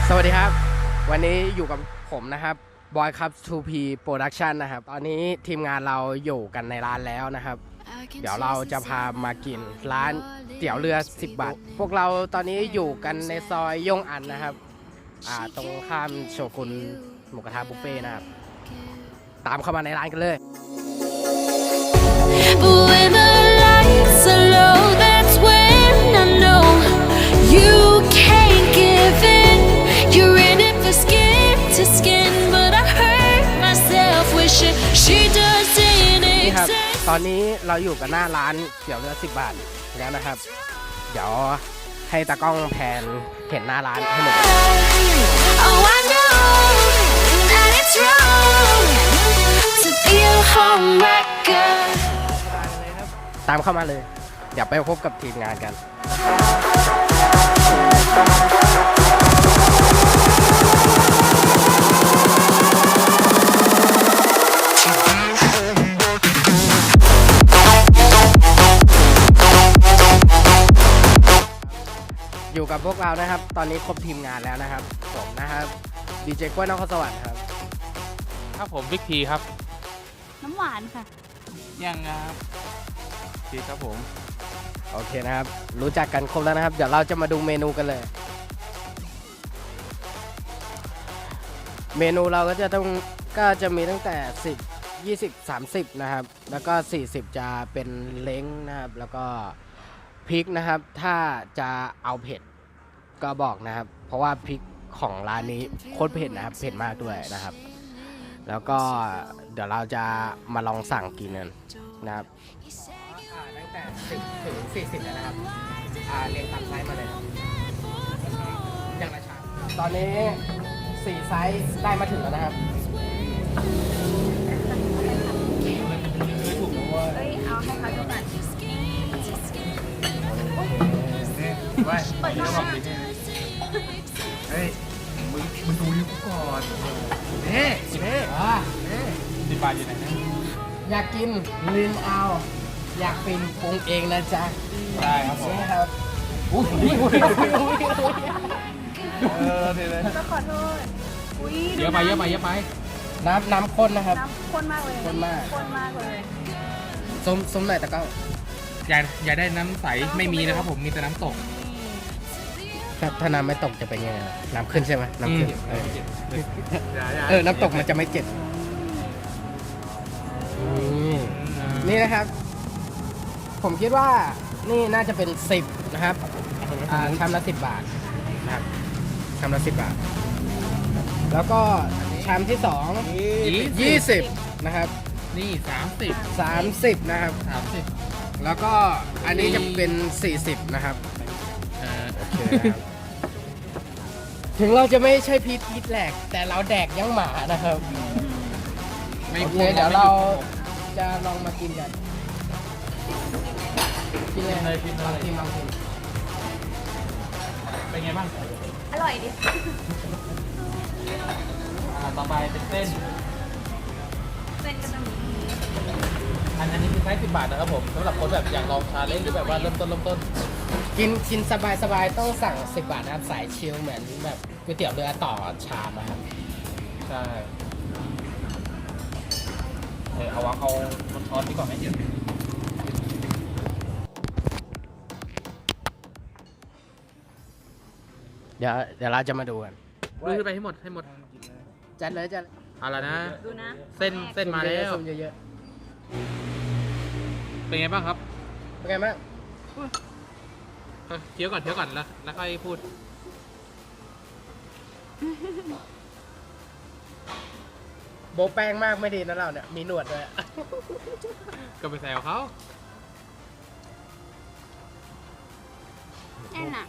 สวัสดีครับวันนี้อยู่กับผมนะครับบอยครับ 2P Production นะครับตอนนี้ทีมงานเราอยู่กันในร้านแล้วนะครับเดี๋ยวเราจะพามากินร้านเตี๋ยวเรือ10 บาทพวกเราตอนนี้อยู่กันในซอยย่งอันนะครับตรงข้ามโชกุนหมูกระทะบุฟเฟ่นะครับตามเข้ามาในร้านกันเลย But when the lights are low, that's when I know you can't give in. You're in it for skin to skin, but I hurt myself wishing she doesn't นี่ครับ exist. ตอนนี้เราอยู่กันหน้าร้านเตี๋ยวเรือ10 บาทแล้วนะครับเดี๋ยวให้ตากล้องแพนเห็นหน้าร้านให้หมด Oh, I know that it's wrong to be a homewrecker. ตามเข้ามาเลยเดี๋ยวไปพบกับทีมงานกันอยู่กับพวกเรานะครับตอนนี้ครบทีมงานแล้วนะครับผมนะครับดีเจกล้วยนครสวรรค์ครับ ครับผมวิกพีครับ น้ำหวานค่ะ ยังครับพีครับผม โอเคนะครับรู้จักกันครบแล้วนะครับเดี๋ยวเราจะมาดูเมนูกันเลย เมนูเราก็จะมีตั้งแต่10 20 30นะครับแล้วก็40จะเป็นเล้งนะครับแล้วก็พริกนะครับถ้าจะเอาเผ็ดก็บอกนะครับเพราะว่าพริกของร้านนี้โคตรเผ็ดนะครับเผ็ดมากด้วยนะครับแล้วก็เดี๋ยวเราจะมาลองสั่งกินกันนะครับตั้งแต่10 ถึง 40นะครับเรียงตามไซส์มาเลยครับอย่างละชามตอนนี้4 ไซส์ได้มาถึงแล้วนะครับ เอ้ย เอาให้เขาดูก่อน ว่า เปิดหน้า เฮ้ยมึงดูนิ้วก่อนนี่10 บาทอยู่ไหนนะ อยากกินลินเอาอยากเป็นปรุงเองนะจ๊ะ ได้ครับผม นี่ครับอุ้ย ดีเลย ก็ขอโทษ อุ้ย เยอะไปน้ำข้นนะครับ น้ำข้นมากเลย ข้นมาก ข้นมากเลย ส้มหน่อยแต่ก็ อย่าได้น้ำใสไม่มีนะครับผมมีแต่น้ำตก ถ้าน้ำไม่ตกจะเป็นยังไงน้ำขึ้นใช่ไหมน้ำขึ้นน้ำตกมันจะไม่เจ็บนี่นะครับ ผมคิดว่านี่น่าจะเป็น10นะครับชามละ10 บาทนะครับชามละ10 บาท แล้วก็ชามที่2 20นะครับ นี่30นะครับแล้วก็อันนี้จะเป็น40นะครับโอเคนะครับถึงเราจะไม่ใช่พีทแหลกแต่เราแดกยังหมานะครับโอเคเดี๋ยวเราจะลองมากินกันกินเลยกินลองกิน เป็นไงบ้าง อร่อยดิ ต่อไปเป็นเส้น เป็นกระดูก อันนี้คือไซส์10 บาทนะครับผมสำหรับคนแบบอยากลองชาเลนจ์หรือแบบว่าเริ่มต้น กินสบายๆต้องสั่ง10 บาทนะครับสายชิลเหมือนแบบก๋วยเตี๋ยวเรือต่อชามนะครับ ใช่เอาช้อนนี้ก่อนไหมเดี๋ยวเราจะมาดูกัน ดูไปให้หมดจัดเลย เอาละนะ ดูนะ เส้นมาแล้ว ซุ่มเยอะ เป็นไงบ้างครับ ๆเป็นไงบ้าง เคี้ยวก่อนแล้วค่อยพูด โบะแป้งมากไม่ดีนะเราเนี่ยมีหนวดด้วย ก็ไปแซวเขา แน่นอ่ะ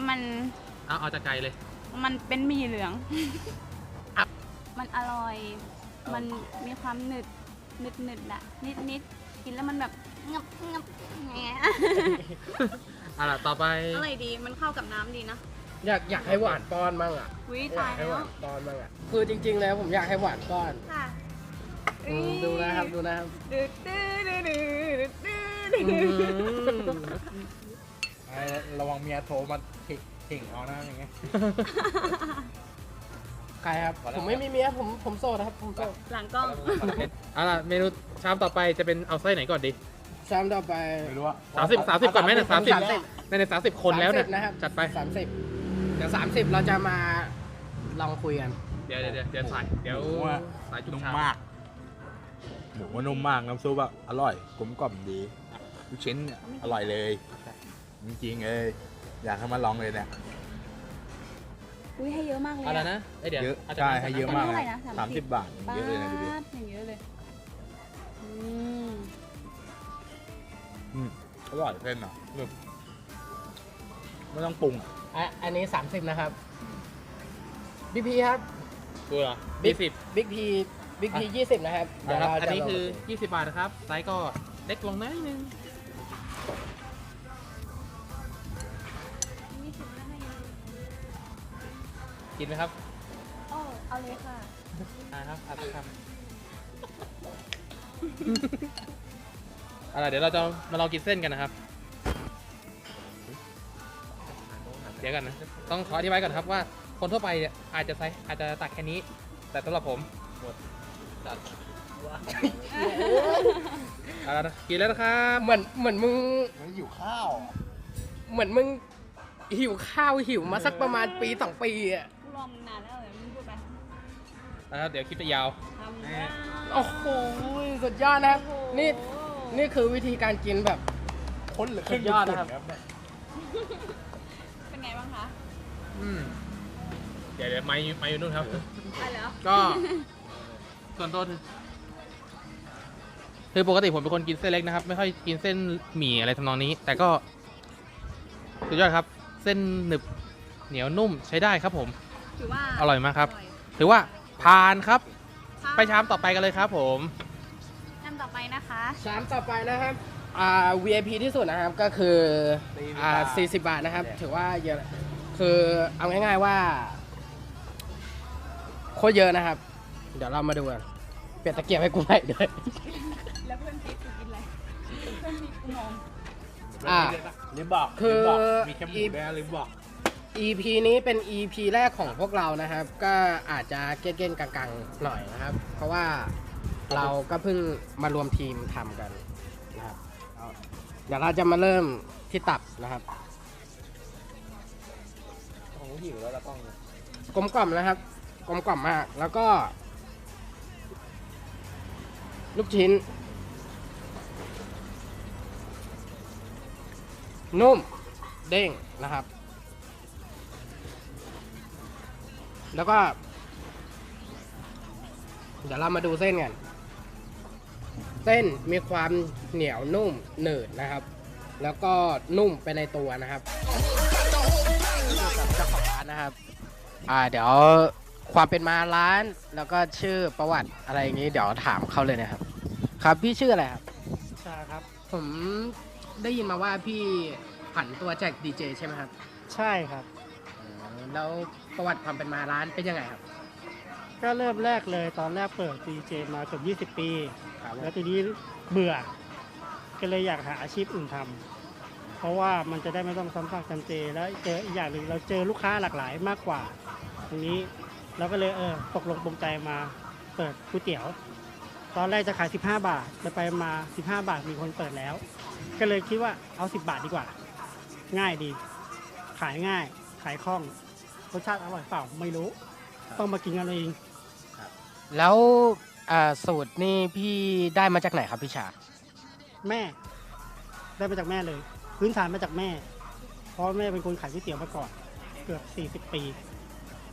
มัน เอาจากใจเลย มันเป็นหมี่เหลือง มันอร่อย มันมีความหนึดอะนิดกินแล้วมันแบบงับไง เอาล่ะต่อไป อร่อยดี มันเข้ากับน้ำดีนะ อยากให้หวานป้อนมั่งอ่ะ วิ อยา ตาก ย ให้ แล้ ห ว วานป้อนมั่งอ่ะคือจริงๆแล้วผมอยากให้หวานป้อน ค่ะ ดูนะครับ ดื้อระวังเมียโทรมา เก่งเอาหน้าอย่างเงี้ย ใครครับผมไม่มีเมียผมโสดนะครับผมโสด หลังกล้อง เอาล่ะเมนูชามต่อไปจะเป็นเอาไส้ไหนก่อนดี ชามต่อไป ไม่รู้ว่า 30ก่อนไหมเนี่ย30ใน30 คนแล้วเนี่ย 30นะครับ จัดไป 30เดี๋ยว30เราจะมาลองคุยกัน เดี๋ยวสายเดี๋ยวสายจุ่ม นุ่ม ชาม มากหมูว่านุ่มมากน้ำซุปอะอร่อยกลมกล่อมดีลูกชิ้นเนี่ยอร่อยเลยจริงๆเลยอยากให้มาลองเลยเนี่ย อุ้ยให้เยอะมากเลย อะไรนะเดี๋ยว เยอะ าจจะ ใช่ให้เยอะมาก เท่าไหร่ นะ นะ 30 บาทเยอะเลยนะดูดิ อย่างเยอะเลยอืม อร่อยเส้นอ่ะแบบไม่ต้องปรุงอะ อันนี้30นะครับบิ๊กพีครับ กูเหรอ บิ๊ก 20 บิ๊กพี20นะครับเดี๋ยว ครับ เรา อัน จะ นี้ ลง คือ20 บาทนะครับไซส์ก็เล็กลงหนิดนึง นี่คือไม่ให้เยอะ กินไหมครับ โอ้เอาเลยค่ะ ครับอัดครับอะไรเดี๋ยวเราจะมาลองกินเส้นกันนะครับ เดี๋ยวกันนะ ต้องขออธิบายก่อนครับว่าคนทั่วไปเนี่ยอาจจะตักแค่นี้ แต่สำหรับผมหมดจัดเอาละนะกินแล้วนะครับ เหมือนมึง มันอยู่ข้าว เหมือนมึงหิวข้าวหิวมาสักประมาณปี2 ปีอ่ะ กูรอมึงนานแล้วเลยมึงพูดไป นะครับเดี๋ยวคลิปจะยาว ทำได้ โอ้โหสุดยอดนะครับนี่คือวิธีการกินแบบ คนหรือ สุดยอดนะครับ เป็นไงบ้างคะ เดี๋ยวไม้อยู่นู่นครับ ไปแล้ว ก็ส่วนตัวคือปกติผมเป็นคนกินเส้นเล็กนะครับ ไม่ค่อยกินเส้นหมี่อะไรทำนองนี้ แต่ก็สุดยอดครับ เส้นหนึบเหนียวนุ่มใช้ได้ครับผม ถือว่า อร่อยมากครับ ออย ถือว่าผ่านครับ ค่ะ ไปชามต่อไปกันเลยครับผม อันต่อไปนะคะ ชามต่อไปนะครับVIP ที่สุดนะครับก็คือ40 บาทนะครับ ถือว่าเยอะคือเอาง่ายๆว่าโคตรเยอะนะครับ เดี๋ยวเรามาดูกันเปลี่ยนตะเกียบให้กูใหม่ด้วย แล้วเพื่อนพีทกูกินอะไร เพื่อนพีทกูมอง ลิมบอก คือ ลิมบอกมีแค่หมูด้วยนะลิมบอก EP นี้เป็น EP แรกของพวกเรานะครับ ก็อาจจะเก้นๆกังๆหน่อยนะครับ เพราะว่าเราก็เพิ่งมารวมทีมทำกันนะครับเดี๋ยวเราจะมาเริ่มที่ตับนะครับ ผมหิวแล้วละต้อง กลมกล่อมนะครับ กลมกล่อมมาก แล้วก็ ลูกชิ้น นุ่มเด้งนะครับ แล้วก็ เดี๋ยวเรามาดูเส้นกัน เส้นมีความเหนียวนุ่มหนืดนะครับ แล้วก็นุ่มไปในตัวนะครับกับเจ้าของร้านนะครับ เดี๋ยวความเป็นมาร้าน แล้วก็ชื่อประวัติอะไรอย่างนี้ เดี๋ยวถามเขาเลยนะครับ ครับพี่ชื่ออะไรครับ ใช่ครับ ผมได้ยินมาว่าพี่ผันตัวจากดีเจใช่ไหมครับ ใช่ครับ แล้วประวัติความเป็นมาร้านเป็นยังไงครับ ก็เริ่มแรกเลยตอนแรกเปิดดีเจมาเกือบ20 ปี ครับ แล้วทีนี้เบื่อ ก็เลยอยากหาอาชีพอื่นทำเพราะว่ามันจะได้ไม่ต้องซ้ำซากจำเจ แล้วเจออีกอย่างหนึ่งเราเจอลูกค้าหลากหลายมากกว่า ตรงนี้เราก็เลยตกลงปลงใจมาเปิดก๋วยเตี๋ยว ตอนแรกจะขาย 15 บาทไปมา 15 บาทมีคนเปิดแล้ว ก็เลยคิดว่าเอา 10 บาทดีกว่า ง่ายดี ขายง่าย ขายคล่อง รสชาติอร่อยเปล่าไม่รู้ ต้องมากินกันเอง แล้วสูตรนี่พี่ได้มาจากไหนครับพี่ชา แม่ ได้มาจากแม่เลย พื้นฐานมาจากแม่ เพราะแม่เป็นคนขายก๋วยเตี๋ยวมาก่อน เกือบ 40 ปี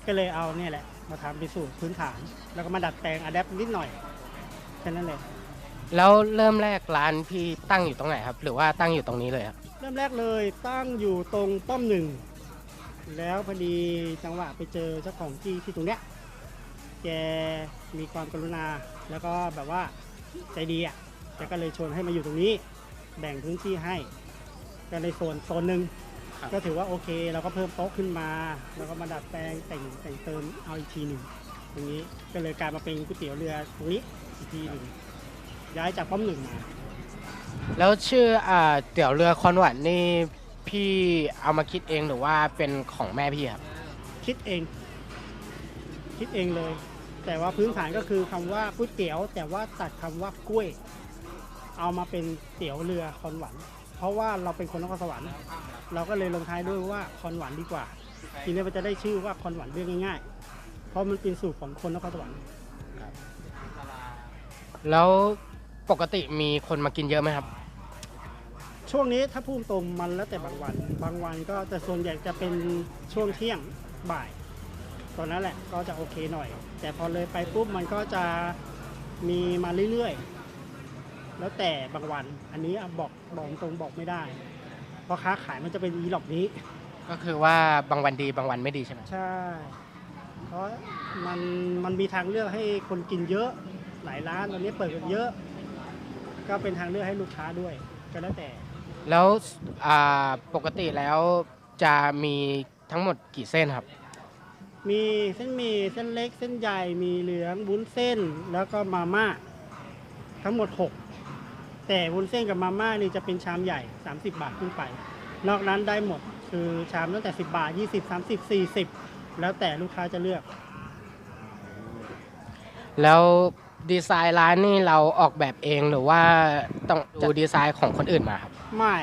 ก็เลยเอาเนี่ยแหละ มาทำเป็นสูตรพื้นฐาน แล้วก็มาดัดแปลงอะแดปนิดหน่อยแค่นั้นเลย แล้วเริ่มแรกร้านพี่ตั้งอยู่ตรงไหนครับ หรือว่าตั้งอยู่ตรงนี้เลยครับ เริ่มแรกเลยตั้งอยู่ตรงป้อมหนึ่ง แล้วพอดีจังหวะไปเจอเจ้าของที่ตรงเนี้ย แกมีความกรุณา แล้วก็แบบว่าใจดีอ่ะแกก็เลยชวนให้มาอยู่ตรงนี้ แบ่งพื้นที่ให้ก็ในโซนหนึ่ง ครับ ก็ถือว่าโอเค เราก็เพิ่มโต๊ะขึ้นมา แล้วก็มาดัดแปลงแต่งเติมเอาอีกทีหนึ่งตรงนี้ก็เลยกลายมาเป็นก๋วยเตี๋ยวเรือตรงนี้อีกทีหนึ่งย้ายจากป้อมหนึ่งมา แล้วชื่อเตี๋ยวเรือคอนหวานนี่ พี่เอามาคิดเองหรือว่าเป็นของแม่พี่ครับ คิดเอง คิดเองเลย แต่ว่าพื้นฐานก็คือคำว่าก๋วยเตี๋ยว แต่ว่าตัดคำว่ากล้วย เอามาเป็นเตี๋ยวเรือคอนหวานเพราะว่าเราเป็นคนนครสวรรค์เราก็เลยลงท้ายด้วยว่าคอนหวานดีกว่า ทีนี้มันจะได้ชื่อว่าคอนหวานเรียกง่ายๆ เพราะมันเป็นสูตรของคนนครสวรรค์ แล้วปกติมีคนมากินเยอะไหมครับ ช่วงนี้ถ้าพูดตรงมันแล้วแต่บางวัน บางวันก็แต่ส่วนใหญ่จะเป็นช่วงเที่ยงบ่าย ตอนนั้นแหละก็จะโอเคหน่อย แต่พอเลยไปปุ๊บมันก็จะมีมาเรื่อยๆ แล้วแต่บางวัน อันนี้บอกตรงบอกไม่ได้ เพราะค้าขายมันจะเป็นอีหลอกนี้ ก็คือว่าบางวันดีบางวันไม่ดีใช่ไหม ใช่ เพราะมันมีทางเลือกให้คนกินเยอะ หลายร้านตอนนี้เปิดกันเยอะ ก็เป็นทางเลือกให้ลูกค้าด้วย ก็แล้วแต่ แล้วปกติแล้วจะมีทั้งหมดกี่เส้นครับ มีเส้นหมี่เส้นเล็กเส้นใหญ่มีเหลืองวุ้นเส้นแล้วก็มาม่าทั้งหมด 6 แต่วุ้นเส้นกับมาม่านี่จะเป็นชามใหญ่ 30 บาทขึ้นไป นอกนั้นได้หมดคือชามตั้งแต่10 บาท 20 30 40 แล้วแต่ลูกค้าจะเลือก แล้วดีไซน์ร้านนี่เราออกแบบเองหรือว่าต้องดูดีไซน์ของคนอื่นมาครับ ไม่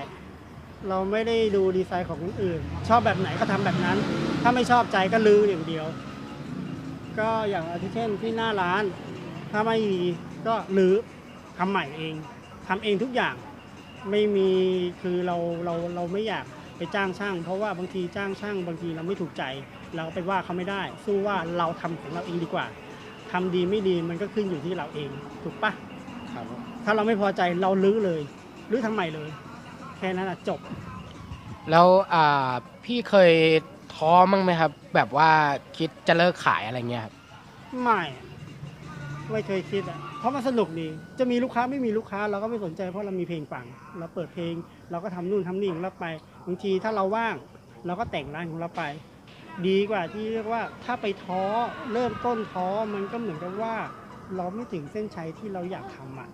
เราไม่ได้ดูดีไซน์ของคนอื่น ชอบแบบไหนก็ทำแบบนั้น ถ้าไม่ชอบใจก็ลืออย่างเดียว ก็อย่างที่เช่นที่หน้าร้าน ถ้าไม่ดีก็ลือทำใหม่เองทำเองทุกอย่างไม่มีคือเราไม่อยากไปจ้างช่าง เพราะว่าบางทีจ้างช่างบางทีเราไม่ถูกใจ เราไปว่าเขาไม่ได้ สู้ว่าเราทำของเราเองดีกว่าทำดีไม่ดีมันก็ขึ้นอยู่ที่เราเองถูกปะถ้าเราไม่พอใจเราลื้อเลยลื้อทำใหม่เลยแค่นั้นจบ แล้วพี่เคยท้อมั้งไหมครับ แบบว่าคิดจะเลิกขายอะไรเงี้ยครับ ไม่เคยคิดอ่ะเพราะมันสนุกดีจะมีลูกค้าไม่มีลูกค้าเราก็ไม่สนใจเพราะเรามีเพลงฟังเราเปิดเพลงเราก็ทำนู่นทำนี่ของเราไปบางทีถ้าเราว่างเราก็แต่งร้านของเราไป ดีกว่าที่เรียกว่าถ้าไปท้อเริ่มต้นท้อมันก็เหมือนกับว่าเราไม่ถึงเส้นชัยที่เราอยากทำอ่ะ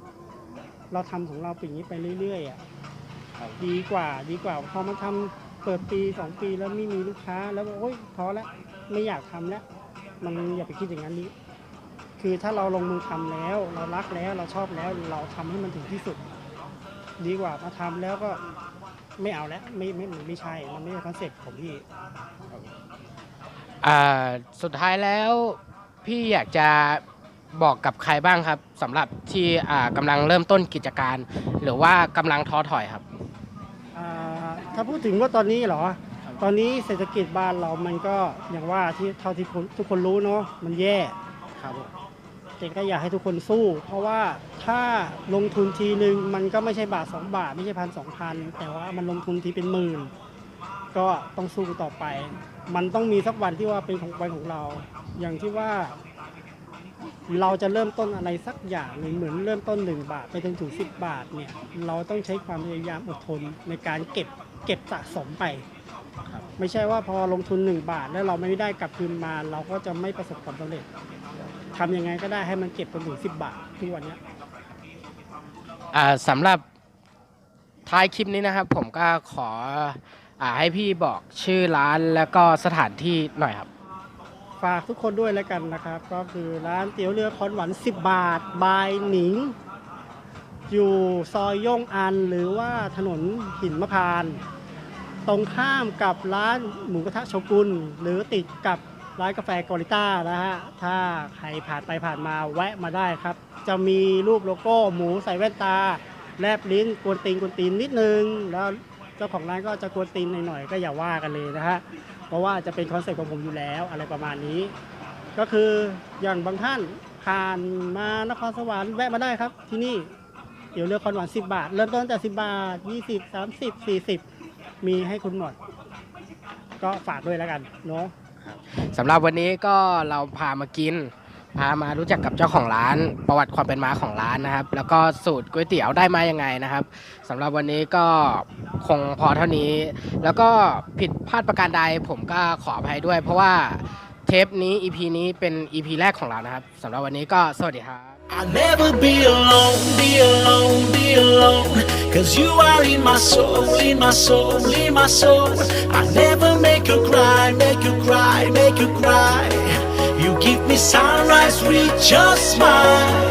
เราทำของเราเป็นอย่างนี้ไปเรื่อยๆอ่ะดีกว่าพอมาทำเปิดปี2 ปีแล้วไม่มีลูกค้าแล้วโอ๊ยท้อแล้วไม่อยากทำแล้วมันอย่าไปคิดอย่างนั้นดิคือถ้าเราลงมือทำแล้วเรารักแล้วเราชอบแล้วเราทำให้มันถึงที่สุด ดีกว่ามาทำแล้วก็ไม่เอาแล้วไม่ใช่มันไม่ใช่คอนเซ็ปต์ของพี่ สุดท้ายแล้วพี่อยากจะบอกกับใครบ้างครับสำหรับที่กำลังเริ่มต้นกิจการ หรือว่ากำลังท้อถอยครับ ถ้าพูดถึงว่าตอนนี้เหรอ ตอนนี้เศรษฐกิจบ้านเรามันก็อย่างว่าที่เท่าที่ทุกคนรู้เนาะมันแย่ครับแต่ก็อยากให้ทุกคนสู้ เพราะว่าถ้าลงทุนทีนึงมันก็ไม่ใช่บาท2 บาทไม่ใช่1,000-2,000แต่ว่ามันลงทุนทีเป็นหมื่นก็ต้องสู้ต่อไป มันต้องมีสักวันที่ว่าเป็นของวันของเรา อย่างที่ว่าเราจะเริ่มต้นอะไรสักอย่างหนึ่งเหมือนเริ่มต้น1 บาทไปจนถึง10 บาทเนี่ยเราต้องใช้ความพยายามอดทนในการเก็บสะสมไปไม่ใช่ว่าพอลงทุน1 บาทแล้วเราไม่ได้กลับคืนมาเราก็จะไม่ประสบความสำเร็จทำยังไงก็ได้ให้มันเก็บจนถึง10 บาททุกวันนี้ สำหรับท้ายคลิปนี้นะครับ ผมก็ขอให้พี่บอกชื่อร้านแล้วก็สถานที่หน่อยครับ ฝากทุกคนด้วยแล้วกันนะครับก็คือร้านเตี๋ยวเรือคอนหวาน10 บาทบายหนิงอยู่ซอยย่งอันหรือว่าถนนหินมะพร้าวตรงข้ามกับร้านหมูกระทะโชกุนหรือติดกับร้านกาแฟกอริต้านะฮะถ้าใครผ่านไปผ่านมาแวะมาได้ครับจะมีรูปโลโก้หมูใส่แว่นตาแลบลิ้นกวนตีนนิดนึงแล้วเจ้าของร้านก็จะกวนตีนหน่อยๆก็อย่าว่ากันเลยนะฮะเพราะว่าจะเป็นคอนเซ็ปต์ของผมอยู่แล้วอะไรประมาณนี้ก็คืออย่างบางท่านผ่านมานครสวรรค์แวะมาได้ครับที่นี่เตี๋ยวเรือคอนหวาน10 บาทเริ่มต้นตั้งแต่10 บาท20 30 40มีให้คุณหมดก็ฝากด้วยแล้วกันเนาะ สำหรับวันนี้ก็เราพามารู้จักกับเจ้าของร้านประวัติความเป็นมาของร้านนะครับ แล้วก็สูตรก๋วยเตี๋ยวได้มายังไงนะครับสำหรับวันนี้ก็คงพอเท่านี้ แล้วก็ผิดพลาดประการใดผมก็ขออภัยด้วย เพราะว่าเทปนี้ EP นี้เป็น EP แรกของเรานะครับสำหรับวันนี้ก็สวัสดีครับ I'll never be alone, be alone, be alone. Cause you are in my soul, in my soul, in my soul. I'll never make you cry, make you cry, make you cry. You give me sunrise with your smile.